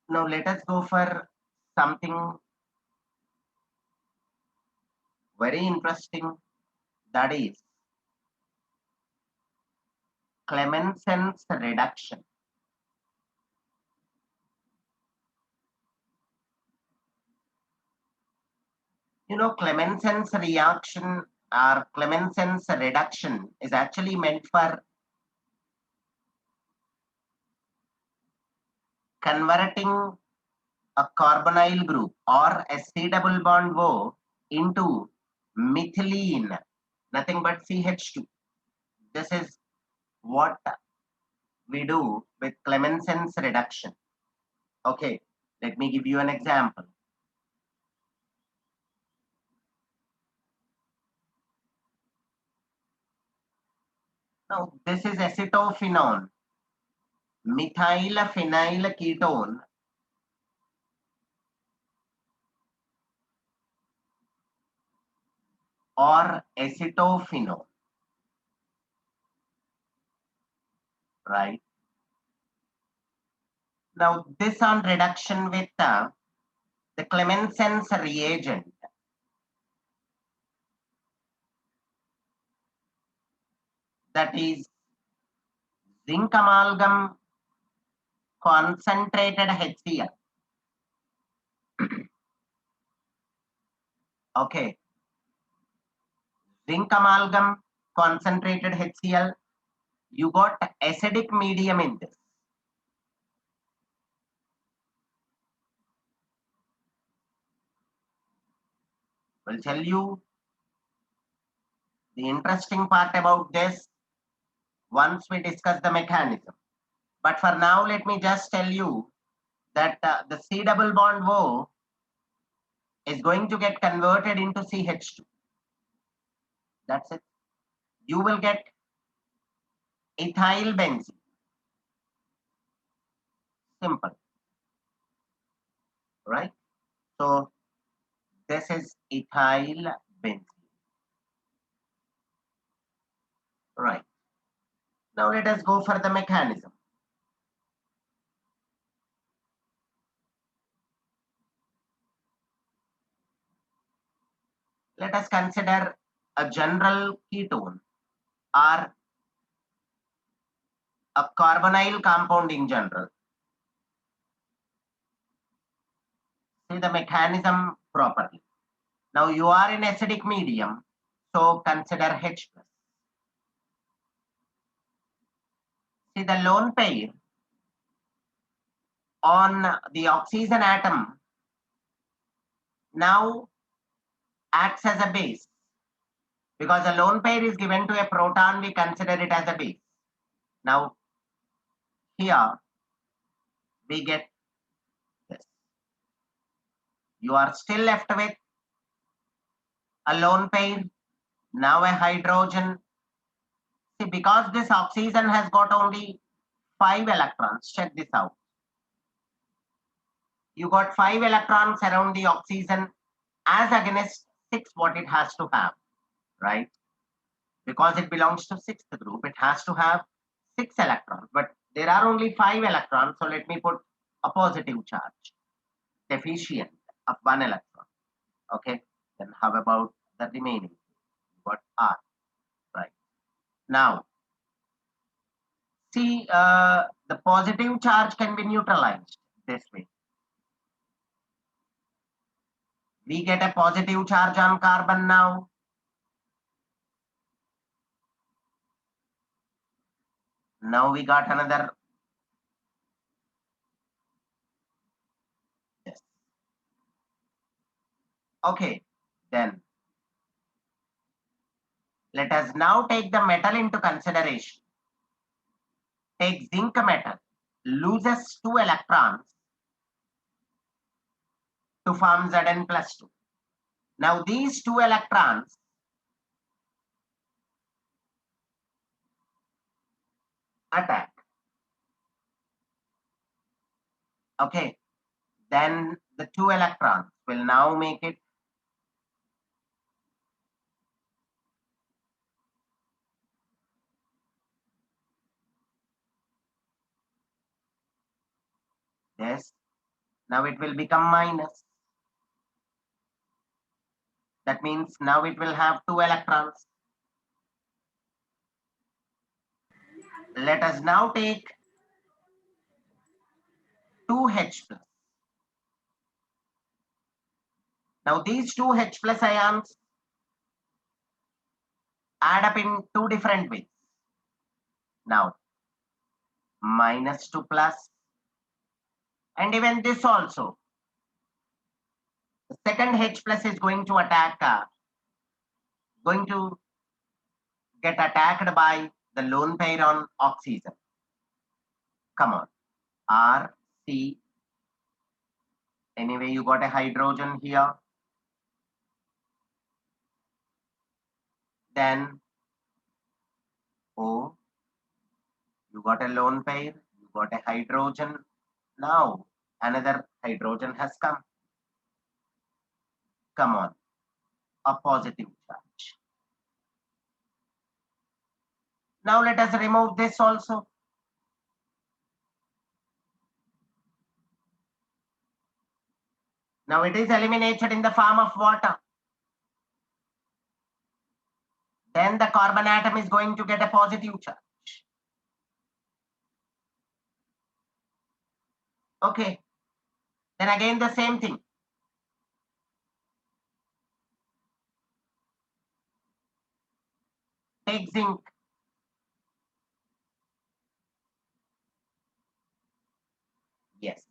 Now let us go for something very interesting, that is Clemenson's reduction. Clemenson's reaction or Clemenson's reduction is actually meant for converting a carbonyl group or a C double bond O into methylene, nothing but CH2. This is what we do with Clemenson's reduction. Okay, let me give you an example. Now, this is acetophenone, methyl phenyl ketone, or acetophenone, right? Now, this on reduction with the Clemenson's reagent, that is zinc amalgam concentrated HCl. Okay, zinc amalgam concentrated HCl, you got acidic medium in this. Will tell you the interesting part about this once we discuss the mechanism. But for now, let me just tell you that the C double bond O is going to get converted into CH2. That's it. You will get ethyl benzene. Simple, right? So this is ethyl benzene, right? Now let us go for the mechanism. Let us consider a general ketone or a carbonyl compound in general. See the mechanism properly. Now you are in acidic medium, so consider H plus. See the lone pair on the oxygen atom now acts as a base. Because a lone pair is given to a proton, we consider it as a base. Now here we get this. You are still left with a lone pair, now a hydrogen. See, because this oxygen has got only 5 electrons, check this out. You got 5 electrons around the oxygen as against 6 what it has to have, right? Because it belongs to 6th group, it has to have 6 electrons, but there are only 5 electrons, so let me put a positive charge, deficient of 1 electron. Okay, then how about the remaining? What R, right? Now, see, the positive charge can be neutralized this way. We get a positive charge on carbon now. Now we got another. Yes. Okay, then let us now take the metal into consideration. Take zinc metal, loses 2 electrons to form Zn plus 2. Now these 2 electrons attack. Okay, then the 2 electrons will now make it this Now it will become minus. That means now it will have 2 electrons. Let us now take 2H plus. Now these 2H plus ions add up in 2 different ways. Now minus 2 plus, and even this also. The second H plus is going to get attacked by the lone pair on oxygen. Come on, R, C. Anyway, you got a hydrogen here. Then O, you got a lone pair, you got a hydrogen. Now another hydrogen has come. Come on, a positive charge. Now let us remove this also. Now it is eliminated in the form of water. Then the carbon atom is going to get a positive charge. Okay. Then again the same thing. Take zinc. Yes.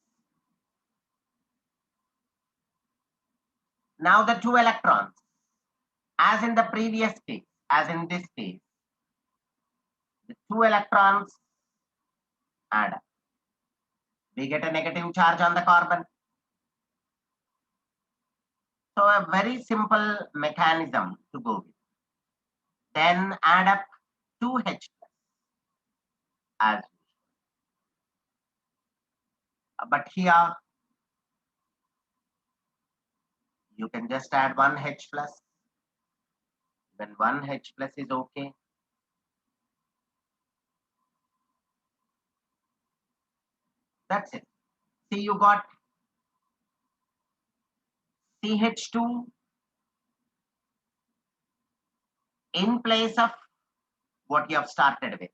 Now the 2 electrons, as in the previous case, as in this case, the 2 electrons add up. We get a negative charge on the carbon. So a very simple mechanism to go with. Then add up 2H as usual. But here you can just add 1H plus. When 1H plus is okay. That's it. See, you got CH2 in place of what you have started with,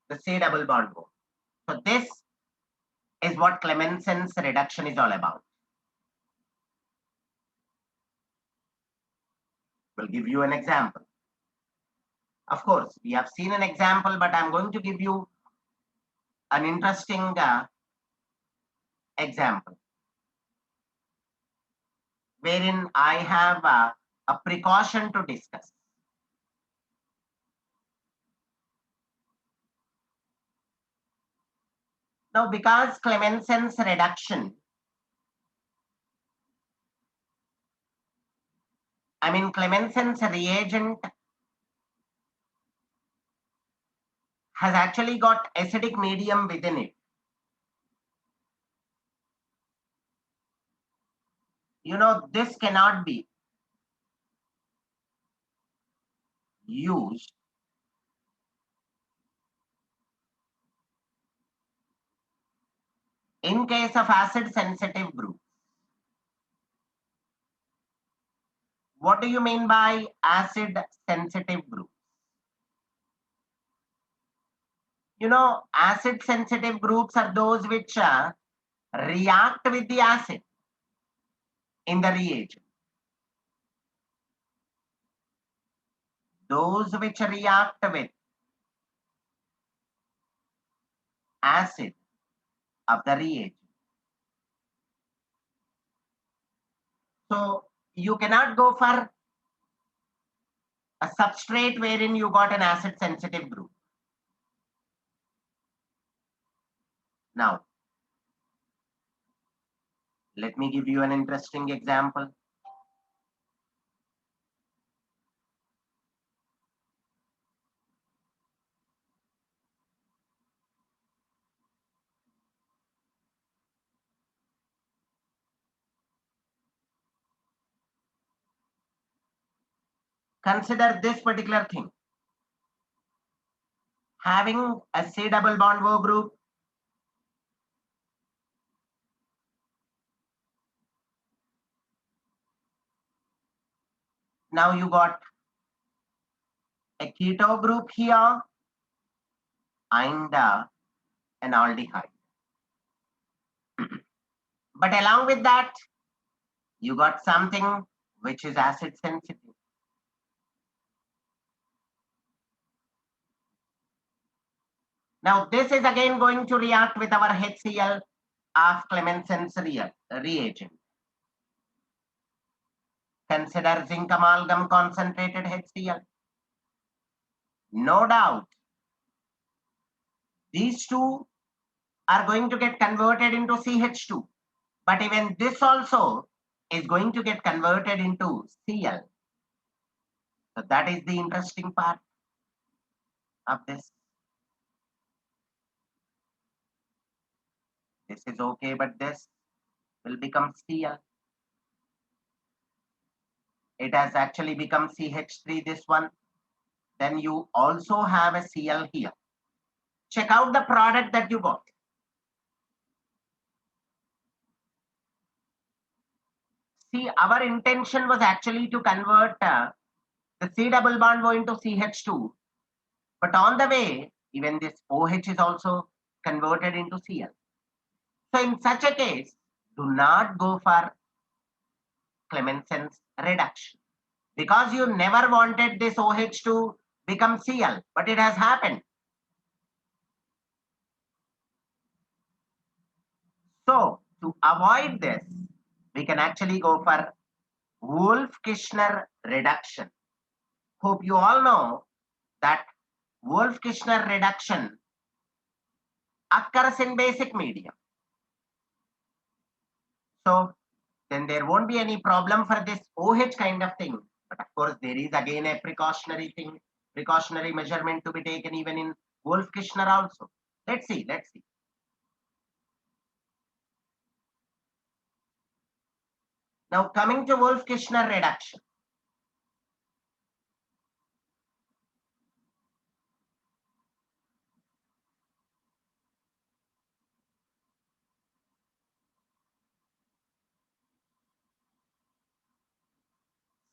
the C double bond bond. So this is what Clemenson's reduction is all about. We'll give you an example. Of course, we have seen an example, but I'm going to give you an interesting example wherein I have a precaution to discuss. Now, because Clemenson's reduction, Clemenson's reagent has actually got acidic medium within it. You know, this cannot be used in case of acid sensitive group. What do you mean by acid sensitive group? You know, acid sensitive groups are those which react with the acid in the reagent. Those which react with acid of the reagent. So you cannot go for a substrate wherein you got an acid sensitive group. Now, let me give you an interesting example. Consider this particular thing. Having a C double bond O group, Now you got a keto group here and an aldehyde. But along with that, you got something which is acid sensitive. Now this is again going to react with our HCl of Clemenson's reagent. Consider zinc amalgam concentrated HCl. No doubt, these two are going to get converted into CH2. But even this also is going to get converted into Cl. So that is the interesting part of this. This is okay, but this will become Cl. It has actually become CH3, this one. Then you also have a Cl here. Check out the product that you got. See, our intention was actually to convert the C double bond O into CH2. But on the way, even this OH is also converted into Cl. So in such a case, do not go for Clemenson's reduction, because you never wanted this OH to become Cl, but it has happened. So to avoid this, we can actually go for Wolff-Kishner reduction. Hope you all know that Wolff-Kishner reduction occurs in basic medium. So then there won't be any problem for this OH kind of thing. But of course, there is again a precautionary thing, precautionary measurement to be taken even in Wolff-Kishner also. Let's see. Now coming to Wolff-Kishner reduction.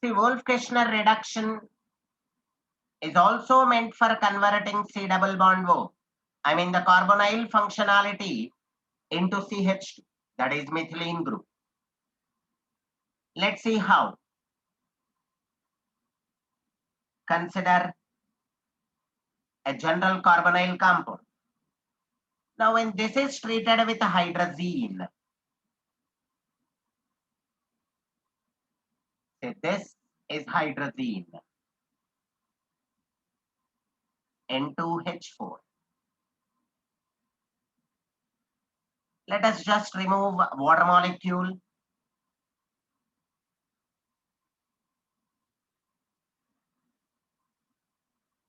See, Wolff-Kishner reduction is also meant for converting C double bond O. I mean the carbonyl functionality into CH2, that is methylene group. Let's see how. Consider a general carbonyl compound. Now when this is treated with hydrazine, say this is hydrazine, N2H4. Let us just remove water molecule.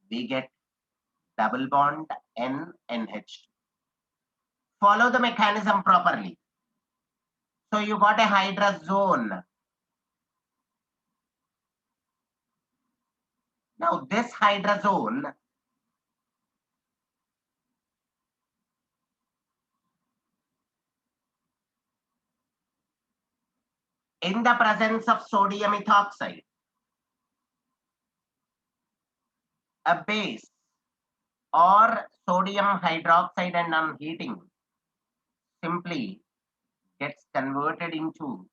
We get double bond NH2. Follow the mechanism properly. So you got a hydrazone. Now this hydrazone in the presence of sodium ethoxide, a base, or sodium hydroxide, and on heating simply gets converted into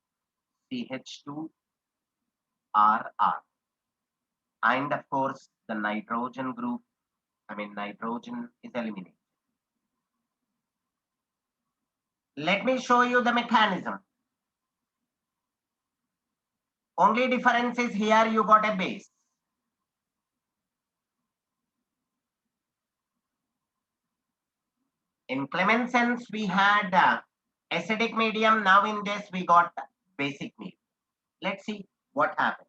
CH2RR. And of course, the nitrogen group, nitrogen is eliminated. Let me show you the mechanism. Only difference is here you got a base. In Clemenson's, we had acidic medium. Now in this, we got basic medium. Let's see what happens.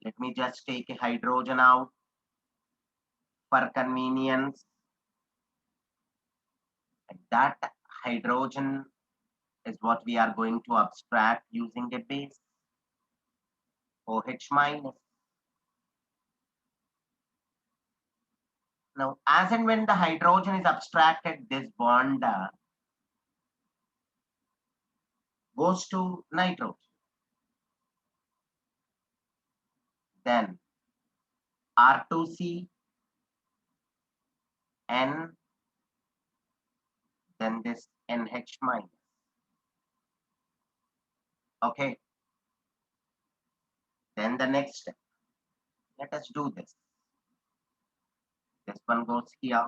Let me just take a hydrogen out for convenience. And that hydrogen is what we are going to abstract using a base, OH minus. Now, as and when the hydrogen is abstracted, this bond goes to nitrogen. Then R2C, N, then this NH minus. Okay. Then the next step. Let us do this. This one goes here.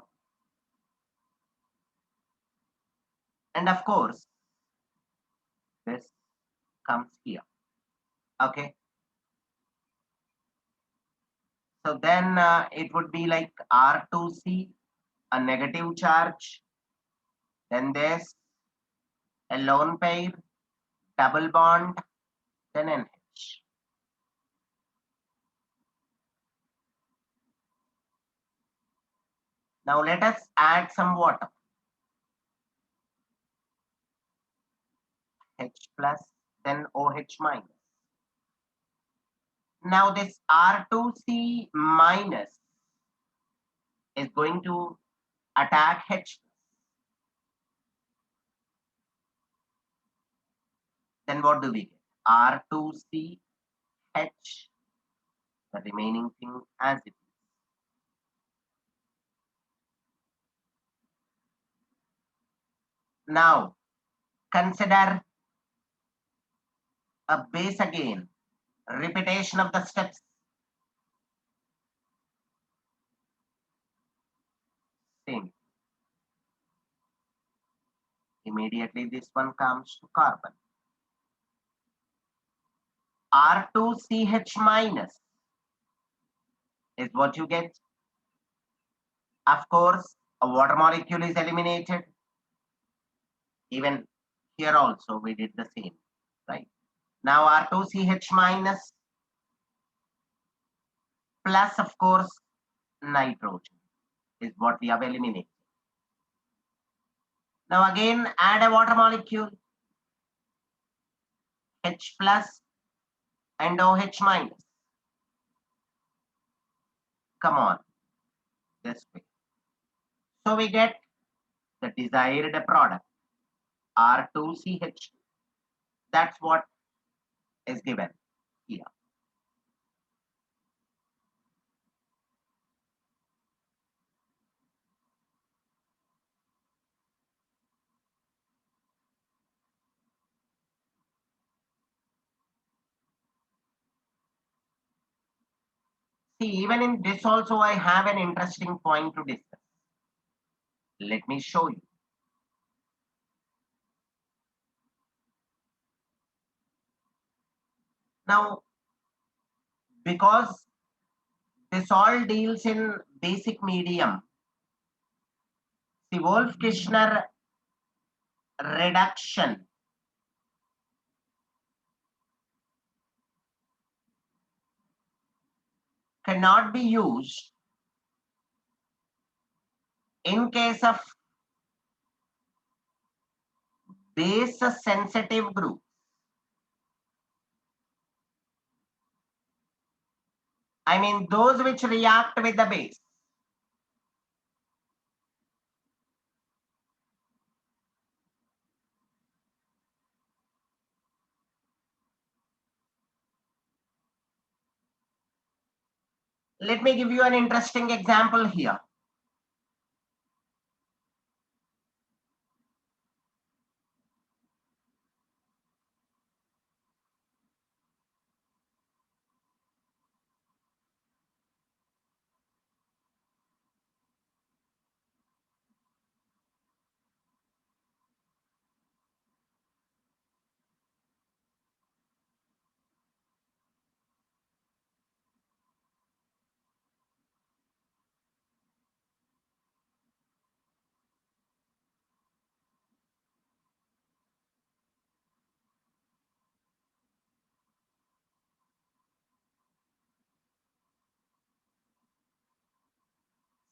And of course, this comes here. Okay. So then it would be like R2C, a negative charge. Then this, a lone pair, double bond, then NH. Now let us add some water. H plus, then OH minus. Now this R2C minus is going to attack H. Then what do we get? R2C H, the remaining thing as it is. Now consider a base again, repetition of the steps. Same. Immediately this one comes to carbon. R2CH minus is what you get. Of course, a water molecule is eliminated. Even here also we did the same, right? Now R2CH minus plus, of course, nitrogen is what we have eliminated. Now again add a water molecule, H plus and OH minus. Come on, this way. So we get the desired product, R2CH2. That's what is given here. See, even in this also I have an interesting point to discuss. Let me show you. Now, because this all deals in basic medium, the Wolff-Kishner reduction cannot be used in case of base sensitive group. I mean those which react with the base. Let me give you an interesting example here.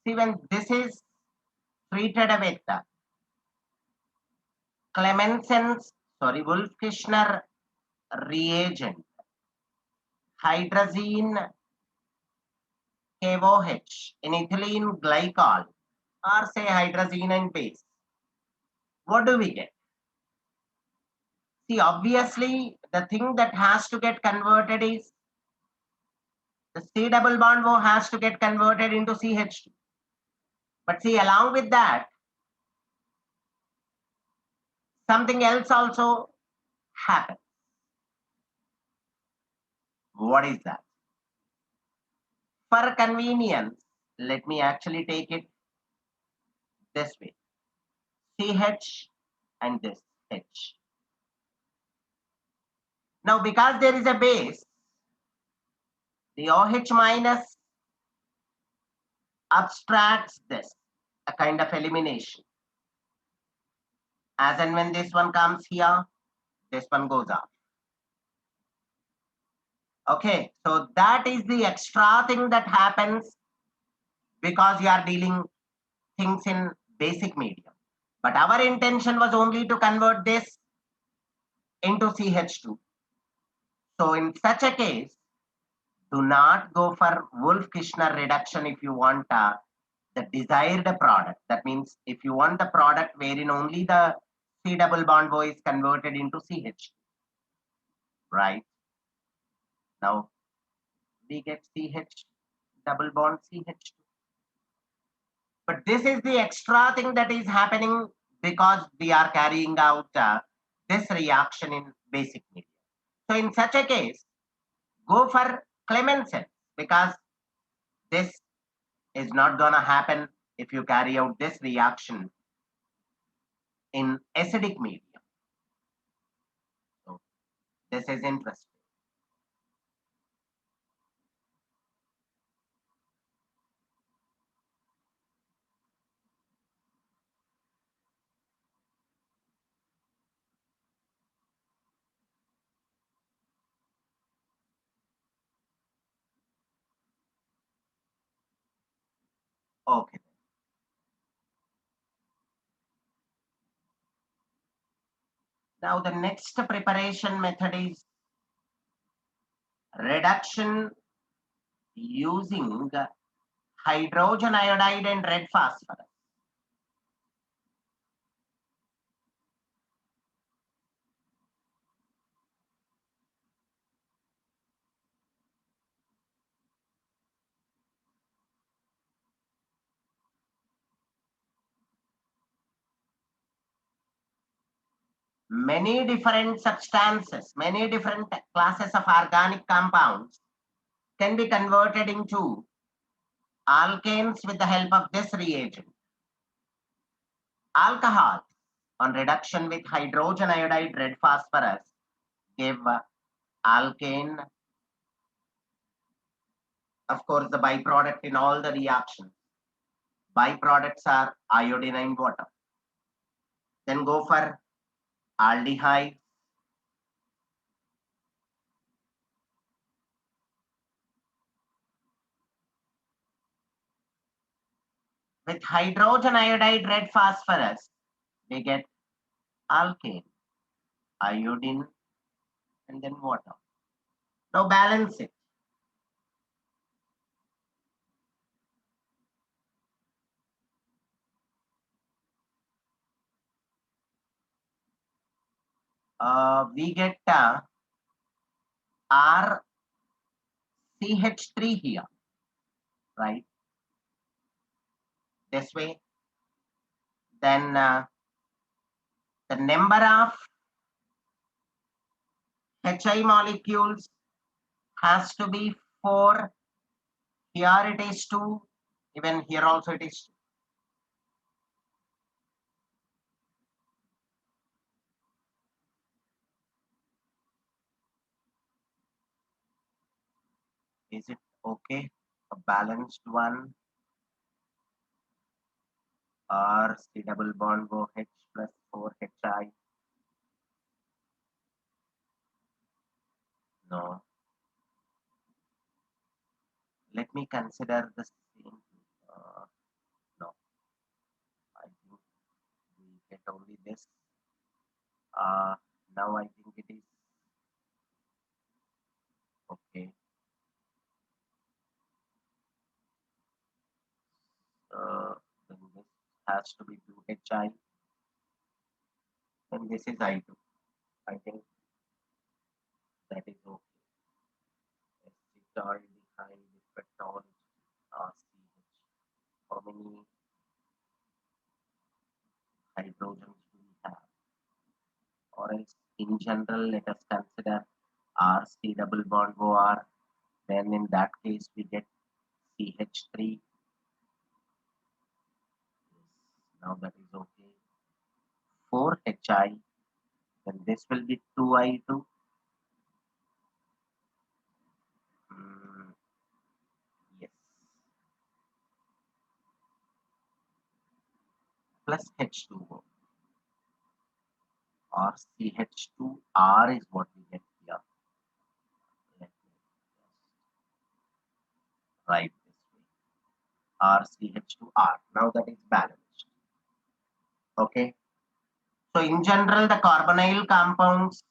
See, when this is treated with Wolff-Kishner reagent, hydrazine KOH in ethylene glycol or say hydrazine and base, what do we get? See, obviously, the thing that has to get converted is the C double bond O has to get converted into CH2. But see, along with that, something else also happens. What is that? For convenience, let me actually take it this way. CH and this H. Now, because there is a base, the OH minus abstracts this, a kind of elimination. As and when this one comes here, this one goes up. Okay, so that is the extra thing that happens because you are dealing things in basic medium. But our intention was only to convert this into CH2. So in such a case, do not go for Wolff-Kishner reduction if you want the desired product. That means if you want the product wherein only the C double bond O is converted into CH, right? Now we get CH double bond CH2. But this is the extra thing that is happening because we are carrying out this reaction in basic medium. So in such a case, go for Clemenson's because this is not going to happen if you carry out this reaction in acidic medium. So this is interesting. Okay. Now the next preparation method is reduction using hydrogen iodide and red phosphorus. Many different substances, many different classes of organic compounds can be converted into alkanes with the help of this reagent. Alcohol on reduction with hydrogen iodide red phosphorus give alkane. Of course, the byproduct in all the reactions. Byproducts are iodine and water. Then go for aldehyde. With hydrogen iodide red phosphorus, we get alkane, iodine, and then water. Now balance it. We get RCH3 here, right? This way. Then the number of HI molecules has to be 4. Here it is 2. Even here also it is 2. Is it okay? A balanced one or C double bond OH plus 4 HI? No. Let me consider the same. No, I think we get only this. Now I think it is okay. Then this has to be 2HI. Then this is I2. I think that is okay. Acetaldehyde, ketone, RCH. How many hydrogens do we have? Or else, in general, let us consider RC double bond OR. Then in that case, we get CH3. Now that is okay. 4HI. Then this will be 2I2. Yes. Plus H2O. Or CH2R is what we get here. Let me just write this way. RCH2R. Now that is balanced. Okay. So in general, the carbonyl compounds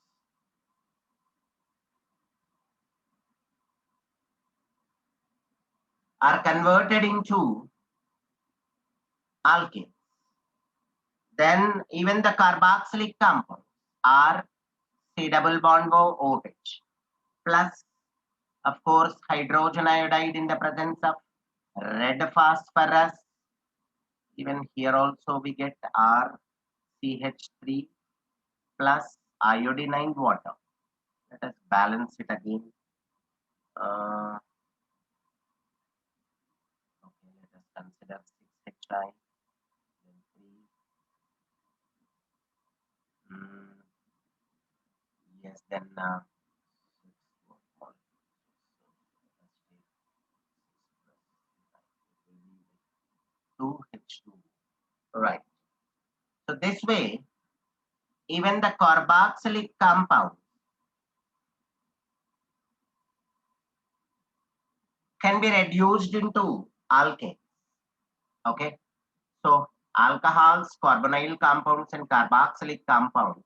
are converted into alkanes. Then even the carboxylic compounds are C double bond OH plus, of course, hydrogen iodide in the presence of red phosphorus. Even here also we get RCH3 plus iodinized water. Let us balance it again. Okay, let us consider 6HI, then 3. Yes, then 2H2. Right. So this way, even the carboxylic compound can be reduced into alkanes. Okay. So alcohols, carbonyl compounds, and carboxylic compounds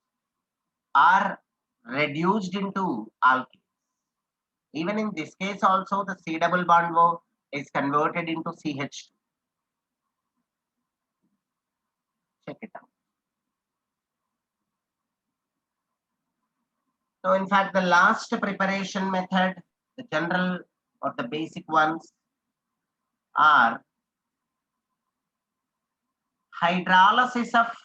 are reduced into alkanes. Even in this case also, the C double bond O is converted into CH2. Check it out. So in fact, the last preparation method, the general or the basic ones are hydrolysis of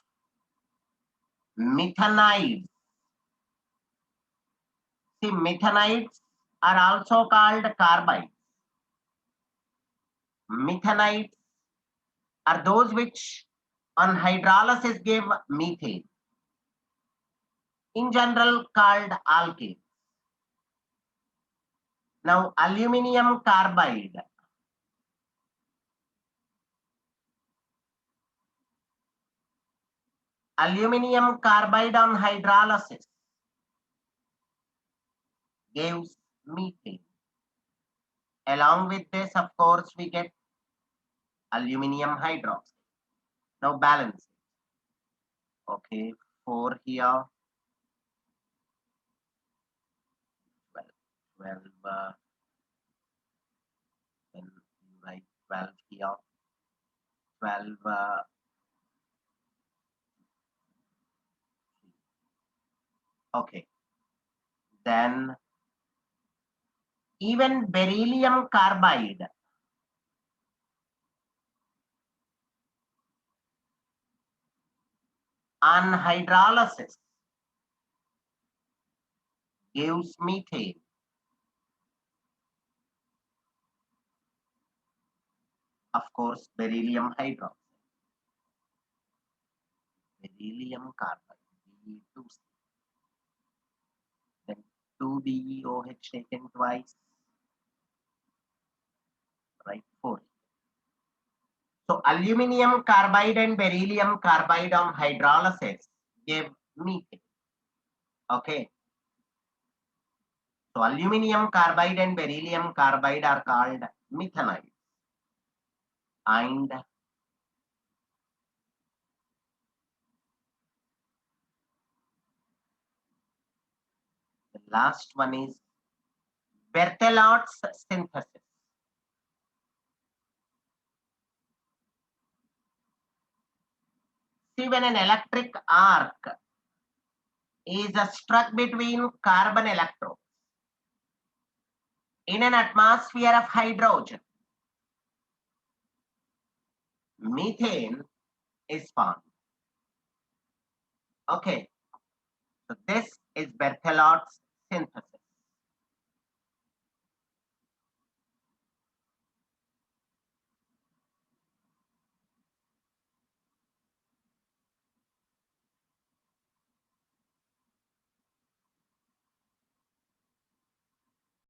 methanides. See, methanides are also called carbides. Methanides are those which on hydrolysis give methane. In general called alkanes. Now aluminium carbide. Aluminium carbide on hydrolysis gives methane. Along with this, of course, we get aluminium hydroxide. Now balance it. Okay, 4 here, 12, then you write 12 here, 12, okay. Then even beryllium carbide on hydrolysis gives methane. Of course, beryllium hydroxide. Beryllium carbide, Be2C. Then 2 BeOH taken twice, right? 4. So aluminium carbide and beryllium carbide on hydrolysis give methane. Okay. So aluminium carbide and beryllium carbide are called methanides. And the last one is Berthelot's synthesis. See, when an electric arc is struck between carbon electrodes in an atmosphere of hydrogen, methane is formed. Okay, so this is Berthelot's synthesis.